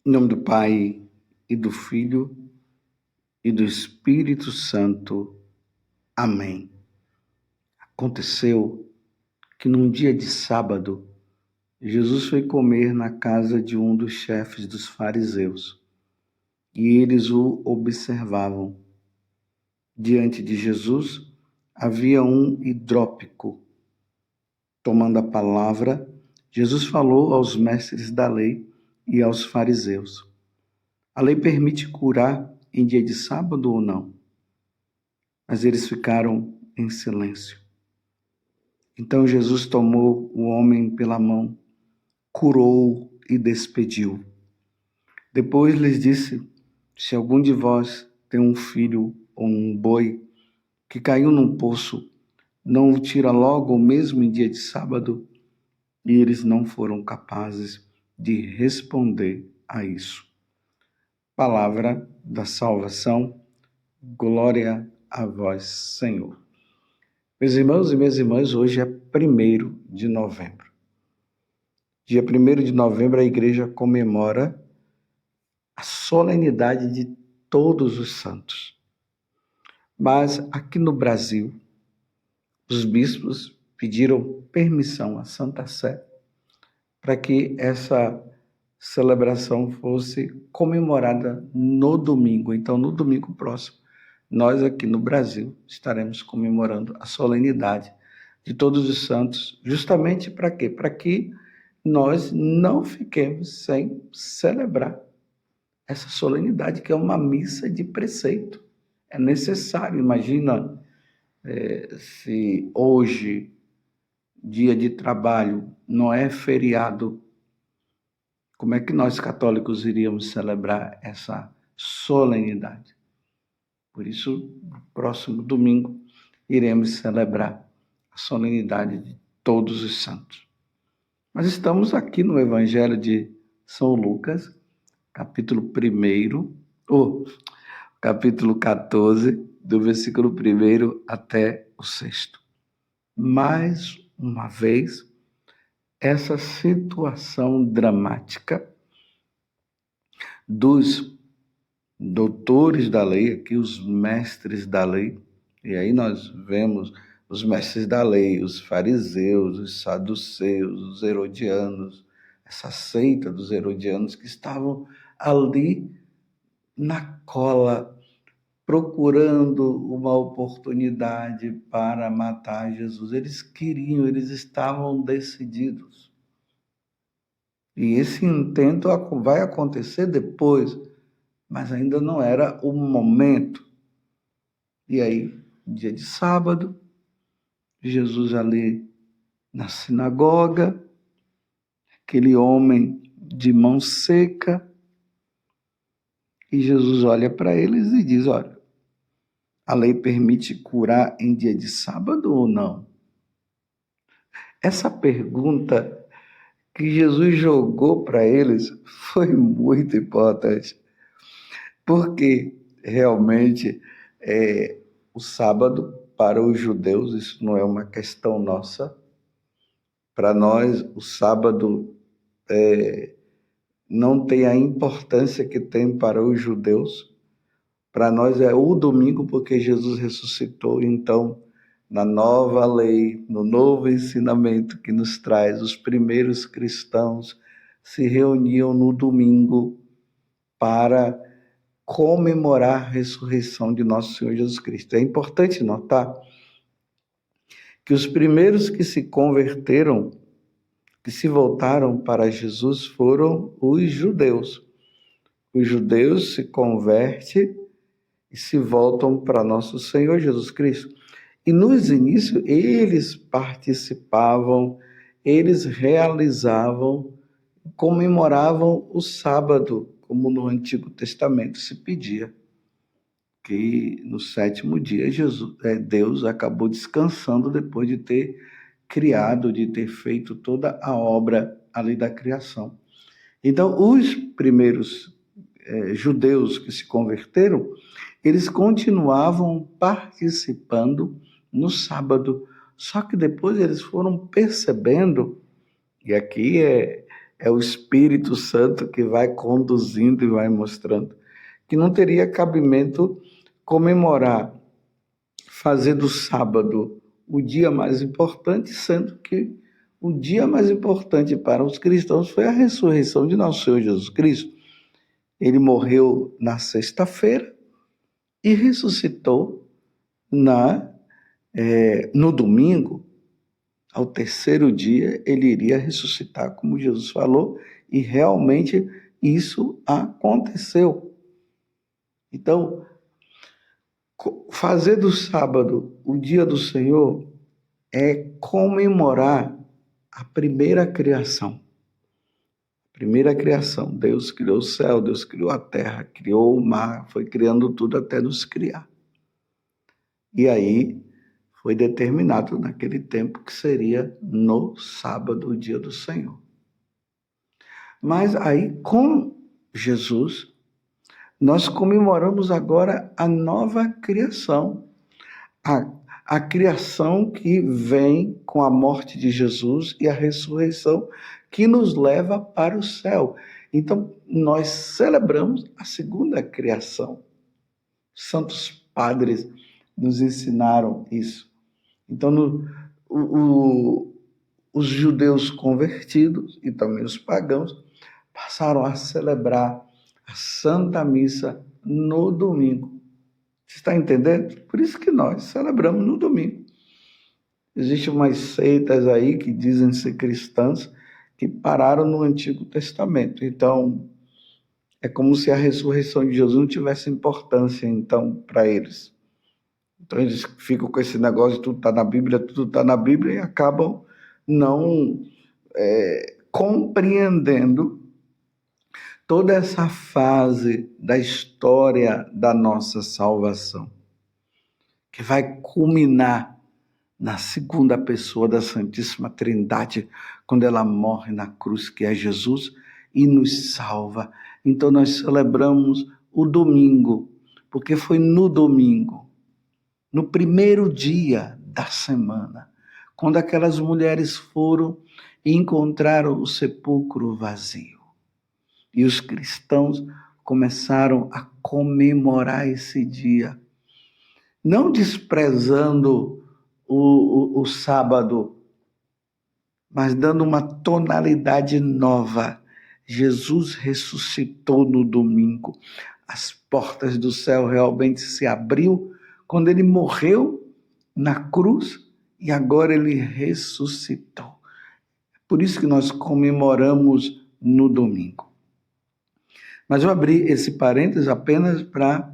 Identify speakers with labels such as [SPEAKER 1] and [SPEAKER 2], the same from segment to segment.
[SPEAKER 1] Em nome do Pai, e do Filho, e do Espírito Santo. Amém. Aconteceu que num dia de sábado, Jesus foi comer na casa de um dos chefes dos fariseus, e eles o observavam. Diante de Jesus havia um hidrópico. Tomando a palavra, Jesus falou aos mestres da lei e aos fariseus: a lei permite curar em dia de sábado ou não? Mas eles ficaram em silêncio. Então Jesus tomou o homem pela mão, curou-o e despediu. Depois lhes disse: se algum de vós tem um filho ou um boi que caiu num poço, não o tira logo ou mesmo em dia de sábado? E eles não foram capazes de responder a isso. Palavra da salvação, glória a vós, Senhor. Meus irmãos e minhas irmãs, hoje é 1º de novembro. Dia 1º de novembro a igreja comemora a solenidade de todos os santos. Mas aqui no Brasil, os bispos pediram permissão à Santa Sé para que essa celebração fosse comemorada no domingo. Então, no domingo próximo, nós aqui no Brasil estaremos comemorando a solenidade de todos os santos, justamente para quê? Para que nós não fiquemos sem celebrar essa solenidade, que é uma missa de preceito. É necessário. Imagina se hoje, dia de trabalho, não é feriado, como é que nós católicos iríamos celebrar essa solenidade? Por isso, no próximo domingo, iremos celebrar a solenidade de todos os santos. Mas estamos aqui no Evangelho de São Lucas, capítulo 14, do versículo 1 até o 6. Mais uma vez, essa situação dramática dos doutores da lei, aqui os mestres da lei, e aí nós vemos os mestres da lei, os fariseus, os saduceus, os herodianos, essa seita dos herodianos que estavam ali na cola, procurando uma oportunidade para matar Jesus. Eles queriam, eles estavam decididos. E esse intento vai acontecer depois, mas ainda não era o momento. E aí, dia de sábado, Jesus ali na sinagoga, aquele homem de mão seca, e Jesus olha para eles e diz: olha, a lei permite curar em dia de sábado ou não? Essa pergunta que Jesus jogou para eles foi muito importante, porque realmente o sábado, para os judeus, isso não é uma questão nossa. Para nós, o sábado não tem a importância que tem para os judeus. Para nós é o domingo, porque Jesus ressuscitou. Então, na nova lei, no novo ensinamento que nos traz, os primeiros cristãos se reuniam no domingo para comemorar a ressurreição de nosso Senhor Jesus Cristo. É importante notar que os primeiros que se converteram, que se voltaram para Jesus, foram os judeus. Os judeus se convertem e se voltam para nosso Senhor Jesus Cristo. E nos inícios, eles participavam, eles realizavam, comemoravam o sábado, como no Antigo Testamento se pedia. Que no 7º dia Deus acabou descansando depois de ter criado, de ter feito toda a obra ali da criação. Então, os primeiros judeus que se converteram, eles continuavam participando no sábado, só que depois eles foram percebendo, e aqui é o Espírito Santo que vai conduzindo e vai mostrando, que não teria cabimento comemorar, fazer do sábado o dia mais importante, sendo que o dia mais importante para os cristãos foi a ressurreição de nosso Senhor Jesus Cristo. Ele morreu na sexta-feira e ressuscitou no domingo. Ao terceiro dia, ele iria ressuscitar, como Jesus falou, e realmente isso aconteceu. Então, fazer do sábado o dia do Senhor é comemorar a primeira criação. Primeira criação. Deus criou o céu, Deus criou a terra, criou o mar, foi criando tudo até nos criar. E aí foi determinado naquele tempo que seria no sábado, o dia do Senhor. Mas aí, com Jesus, nós comemoramos agora a nova criação. A criação que vem com a morte de Jesus e a ressurreição que nos leva para o céu. Então, nós celebramos a segunda criação. Santos padres nos ensinaram isso. Então, os judeus convertidos e também os pagãos passaram a celebrar a Santa Missa no domingo. Você está entendendo? Por isso que nós celebramos no domingo. Existem umas seitas aí que dizem ser cristãs que pararam no Antigo Testamento. Então, é como se a ressurreição de Jesus não tivesse importância, então, para eles. Então, eles ficam com esse negócio de tudo está na Bíblia, e acabam não compreendendo toda essa fase da história da nossa salvação, que vai culminar na segunda pessoa da Santíssima Trindade, quando ela morre na cruz, que é Jesus, e nos salva. Então nós celebramos o domingo, porque foi no domingo, no primeiro dia da semana, quando aquelas mulheres foram e encontraram o sepulcro vazio. E os cristãos começaram a comemorar esse dia, não desprezando o sábado, mas dando uma tonalidade nova. Jesus ressuscitou no domingo. As portas do céu realmente se abriu quando ele morreu na cruz e agora ele ressuscitou. Por isso que nós comemoramos no domingo. Mas eu abri esse parênteses apenas para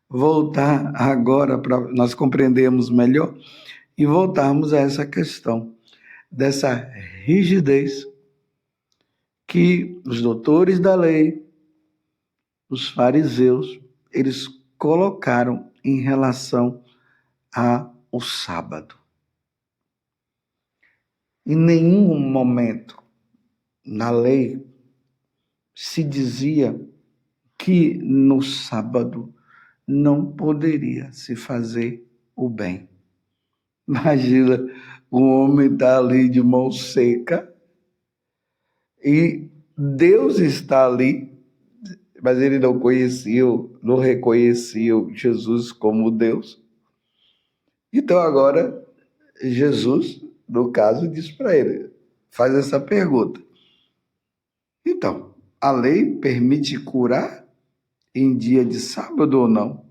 [SPEAKER 1] voltar agora, para nós compreendermos melhor e voltarmos a essa questão dessa rigidez que os doutores da lei, os fariseus, eles colocaram em relação ao sábado. Em nenhum momento na lei se dizia que no sábado não poderia se fazer o bem. Imagina, o homem está ali de mão seca e Deus está ali, mas ele não reconhecia Jesus como Deus. Então agora Jesus, no caso, diz para ele, faz essa pergunta. Então, a lei permite curar em dia de sábado ou não?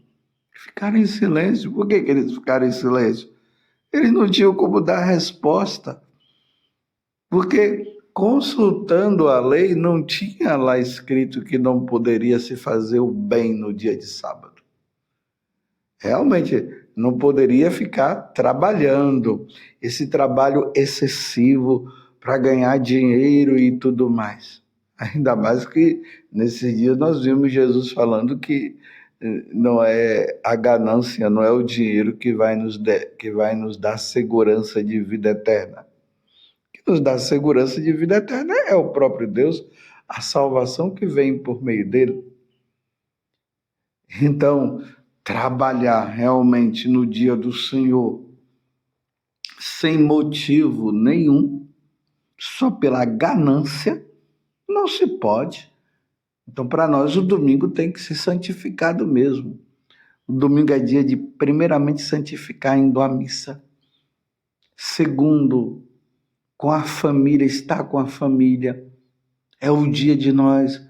[SPEAKER 1] Ficaram em silêncio. Por que eles ficaram em silêncio? Eles não tinham como dar resposta. Porque, consultando a lei, não tinha lá escrito que não poderia se fazer o bem no dia de sábado. Realmente, não poderia ficar trabalhando. Esse trabalho excessivo para ganhar dinheiro e tudo mais. Ainda mais que nesses dias nós vimos Jesus falando que não é a ganância, não é o dinheiro que vai nos dar segurança de vida eterna. O que nos dá segurança de vida eterna é o próprio Deus, a salvação que vem por meio dele. Então, trabalhar realmente no dia do Senhor sem motivo nenhum, só pela ganância, Não se pode. Então, para nós, o domingo tem que ser santificado mesmo. O domingo é dia de, primeiramente, santificar indo à missa. Segundo, com a família, estar com a família. É o dia de nós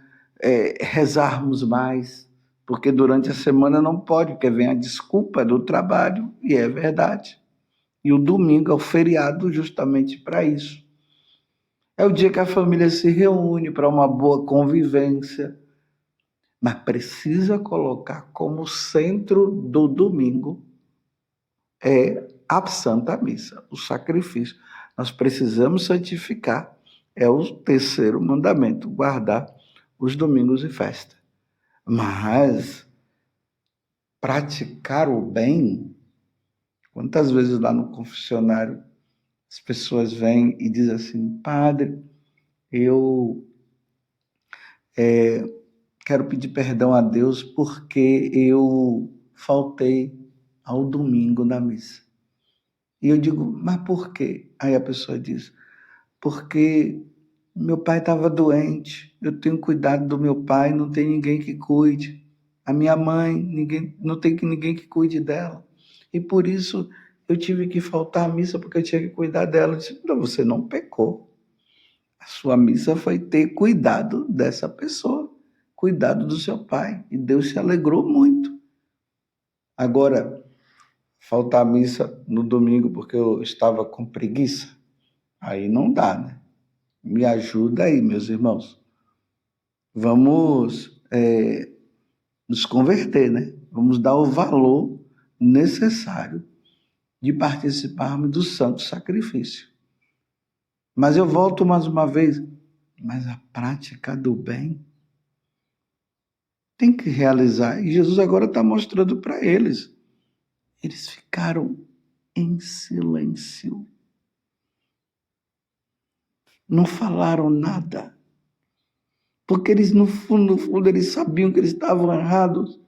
[SPEAKER 1] rezarmos mais, porque durante a semana não pode, porque vem a desculpa do trabalho, e é verdade. E o domingo é o feriado justamente para isso. É o dia que a família se reúne para uma boa convivência, mas precisa colocar como centro do domingo a Santa Missa, o sacrifício. Nós precisamos santificar, é o terceiro mandamento, guardar os domingos e festa. Mas praticar o bem, quantas vezes lá no confessionário as pessoas vêm e dizem assim, padre, eu quero pedir perdão a Deus porque eu faltei ao domingo na missa. E eu digo, mas por quê? Aí a pessoa diz, porque meu pai estava doente, eu tenho cuidado do meu pai, não tem ninguém que cuide. A minha mãe, não tem ninguém que cuide dela. E por isso eu tive que faltar à missa porque eu tinha que cuidar dela. Eu disse, não, você não pecou. A sua missa foi ter cuidado dessa pessoa, cuidado do seu pai. E Deus se alegrou muito. Agora, faltar à missa no domingo porque eu estava com preguiça, aí não dá, né? Me ajuda aí, meus irmãos. Vamos nos converter, né? Vamos dar o valor necessário de participarmos do santo sacrifício. Mas eu volto mais uma vez, mas a prática do bem tem que realizar. E Jesus agora está mostrando para eles. Eles ficaram em silêncio. Não falaram nada. Porque eles, no fundo, eles sabiam que eles estavam errados.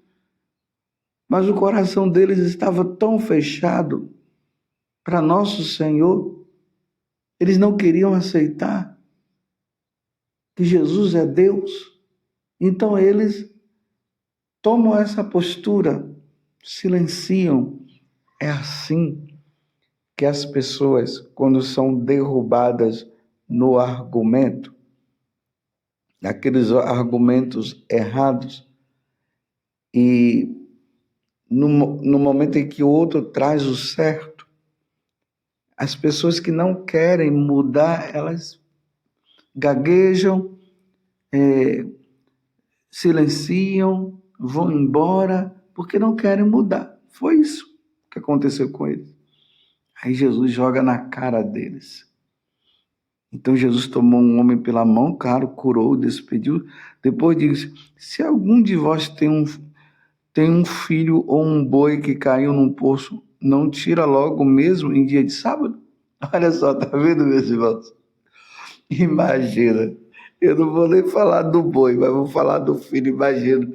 [SPEAKER 1] Mas o coração deles estava tão fechado para nosso Senhor. Eles não queriam aceitar que Jesus é Deus. Então eles tomam essa postura, silenciam. É assim que as pessoas, quando são derrubadas no argumento, aqueles argumentos errados, e no momento em que o outro traz o certo, as pessoas que não querem mudar, elas gaguejam, silenciam, vão embora, porque não querem mudar. Foi isso que aconteceu com eles. Aí Jesus joga na cara deles. Então Jesus tomou um homem pela mão, claro, curou, despediu. Depois disse, se algum de vós tem um filho ou um boi que caiu num poço, não tira logo mesmo em dia de sábado? Olha só, tá vendo, meus irmãos? Imagina, eu não vou nem falar do boi, mas vou falar do filho. Imagina,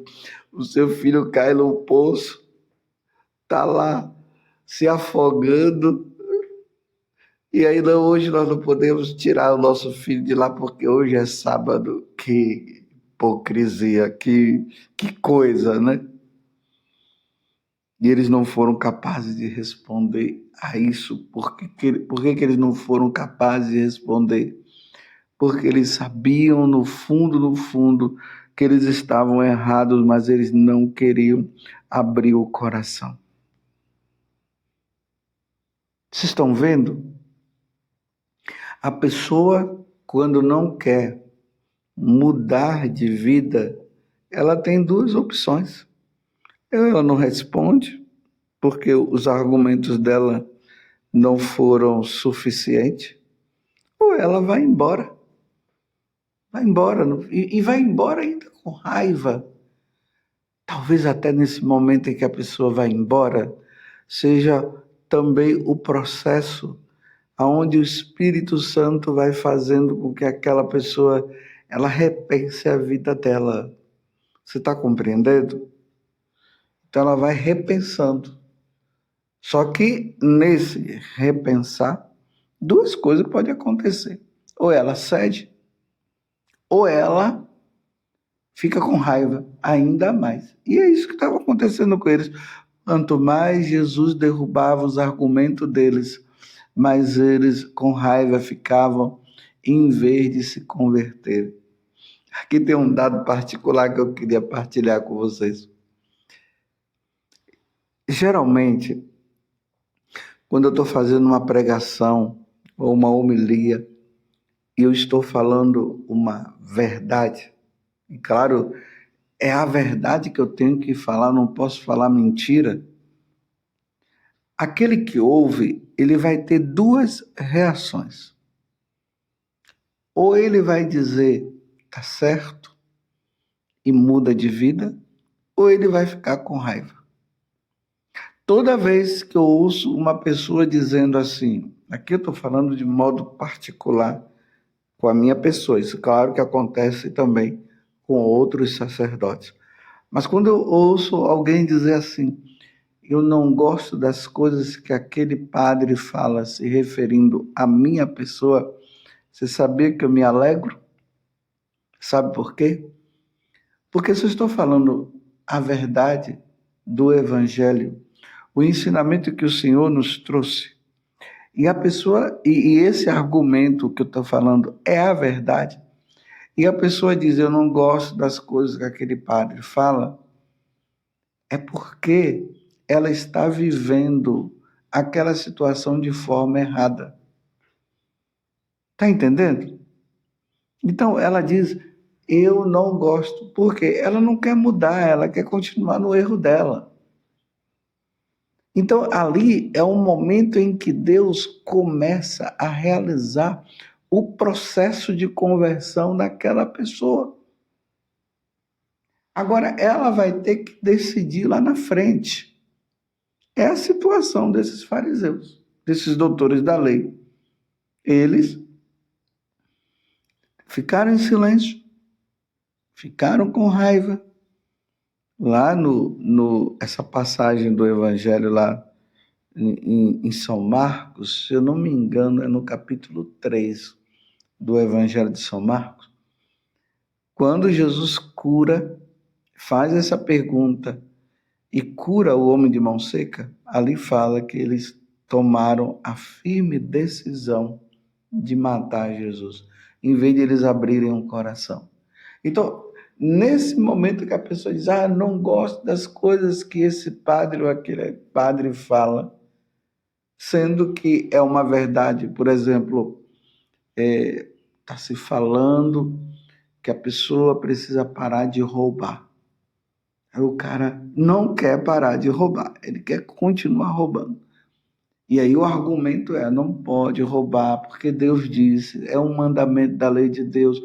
[SPEAKER 1] o seu filho cai num poço, tá lá se afogando, e ainda hoje nós não podemos tirar o nosso filho de lá porque hoje é sábado. Que hipocrisia, que coisa, né? E eles não foram capazes de responder a isso. Por que eles não foram capazes de responder? Porque eles sabiam no fundo, que eles estavam errados, mas eles não queriam abrir o coração. Vocês estão vendo? A pessoa, quando não quer mudar de vida, ela tem duas opções. Ela não responde, porque os argumentos dela não foram suficientes, ou ela vai embora. Vai embora, e vai embora ainda com raiva. Talvez até nesse momento em que a pessoa vai embora, seja também o processo onde o Espírito Santo vai fazendo com que aquela pessoa ela repense a vida dela. Você está compreendendo? Então ela vai repensando. Só que nesse repensar, duas coisas podem acontecer. Ou ela cede, ou ela fica com raiva ainda mais. E é isso que estava acontecendo com eles. Quanto mais Jesus derrubava os argumentos deles, mais eles com raiva ficavam, em vez de se converter. Aqui tem um dado particular que eu queria partilhar com vocês. Geralmente, quando eu estou fazendo uma pregação ou uma homilia, e eu estou falando uma verdade, e claro, é a verdade que eu tenho que falar, não posso falar mentira. Aquele que ouve, ele vai ter duas reações. Ou ele vai dizer, tá certo, e muda de vida, ou ele vai ficar com raiva. Toda vez que eu ouço uma pessoa dizendo assim, aqui eu estou falando de modo particular com a minha pessoa, isso claro que acontece também com outros sacerdotes. Mas quando eu ouço alguém dizer assim, eu não gosto das coisas que aquele padre fala se referindo à minha pessoa, você sabia que eu me alegro? Sabe por quê? Porque se eu estou falando a verdade do Evangelho, o ensinamento que o Senhor nos trouxe, e a pessoa, e esse argumento que eu estou falando é a verdade, e a pessoa diz, eu não gosto das coisas que aquele padre fala, é porque ela está vivendo aquela situação de forma errada. Está entendendo? Então ela diz, eu não gosto, porque ela não quer mudar, ela quer continuar no erro dela. Então ali é um momento em que Deus começa a realizar o processo de conversão daquela pessoa. Agora ela vai ter que decidir lá na frente. É a situação desses fariseus, desses doutores da lei. Eles ficaram em silêncio, ficaram com raiva. Lá essa passagem do Evangelho lá em São Marcos, se eu não me engano, é no capítulo 3 do Evangelho de São Marcos, quando Jesus cura, faz essa pergunta e cura o homem de mão seca, ali fala que eles tomaram a firme decisão de matar Jesus, em vez de eles abrirem um coração. Então, nesse momento que a pessoa diz, não gosto das coisas que esse padre ou aquele padre fala, sendo que é uma verdade, por exemplo, está se falando que a pessoa precisa parar de roubar. Aí o cara não quer parar de roubar, ele quer continuar roubando. E aí o argumento é, não pode roubar, porque Deus disse, é um mandamento da lei de Deus,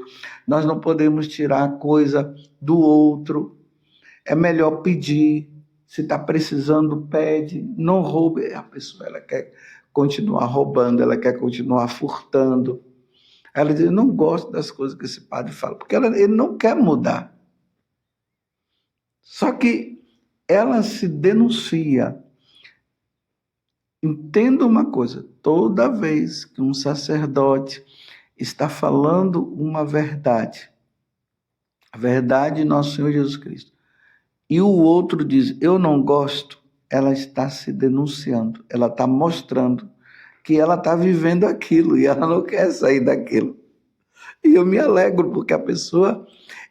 [SPEAKER 1] nós não podemos tirar a coisa do outro, é melhor pedir, se está precisando, pede, não roube. A pessoa ela quer continuar roubando, ela quer continuar furtando. Ela diz, eu não gosto das coisas que esse padre fala, porque ele não quer mudar. Só que ela se denuncia. Entenda uma coisa, toda vez que um sacerdote está falando uma verdade, a verdade de nosso Senhor Jesus Cristo, e o outro diz, eu não gosto, ela está se denunciando, ela está mostrando que ela está vivendo aquilo e ela não quer sair daquilo. E eu me alegro porque a pessoa,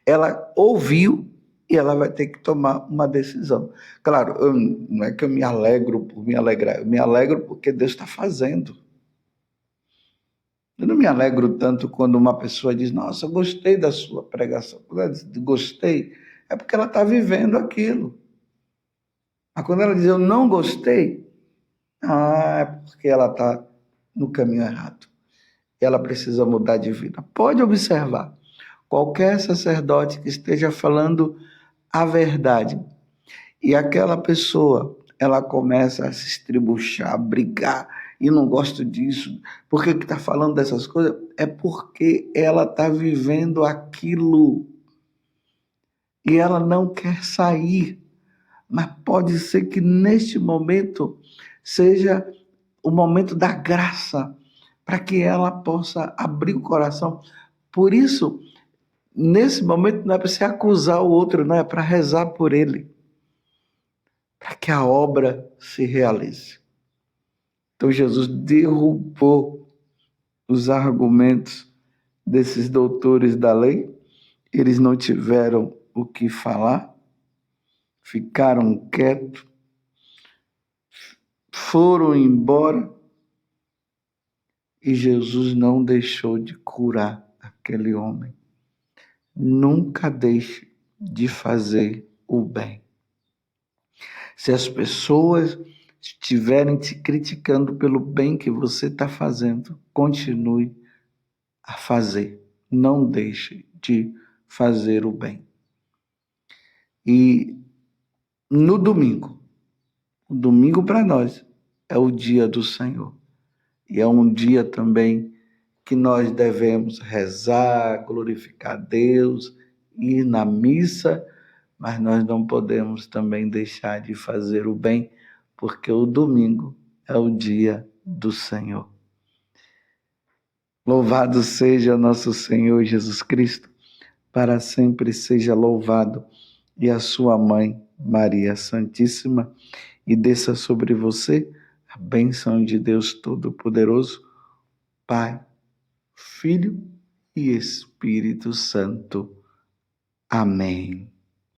[SPEAKER 1] ela ouviu e ela vai ter que tomar uma decisão. Claro, não é que eu me alegro por me alegrar, eu me alegro porque Deus está fazendo. Eu não me alegro tanto quando uma pessoa diz, nossa, eu gostei da sua pregação. Quando ela diz, gostei, é porque ela está vivendo aquilo. Mas quando ela diz, eu não gostei, é porque ela está no caminho errado. E ela precisa mudar de vida. Pode observar, qualquer sacerdote que esteja falando a verdade, e aquela pessoa, ela começa a se estribuchar, a brigar, e não gosto disso, por que está falando dessas coisas? É porque ela está vivendo aquilo, e ela não quer sair, mas pode ser que neste momento seja o momento da graça, para que ela possa abrir o coração. Por isso, nesse momento não é para você acusar o outro, não, é para rezar por ele, para que a obra se realize. Então Jesus derrubou os argumentos desses doutores da lei, eles não tiveram o que falar, ficaram quietos, foram embora e Jesus não deixou de curar aquele homem. Nunca deixe de fazer o bem. Se as pessoas estiverem te criticando pelo bem que você está fazendo, continue a fazer. Não deixe de fazer o bem. E no domingo, o domingo para nós é o dia do Senhor. E é um dia também que nós devemos rezar, glorificar a Deus, ir na missa, mas nós não podemos também deixar de fazer o bem, porque o domingo é o dia do Senhor. Louvado seja nosso Senhor Jesus Cristo, para sempre seja louvado, e a sua mãe, Maria Santíssima, e desça sobre você a bênção de Deus Todo-Poderoso, Pai, Filho e Espírito Santo. Amém.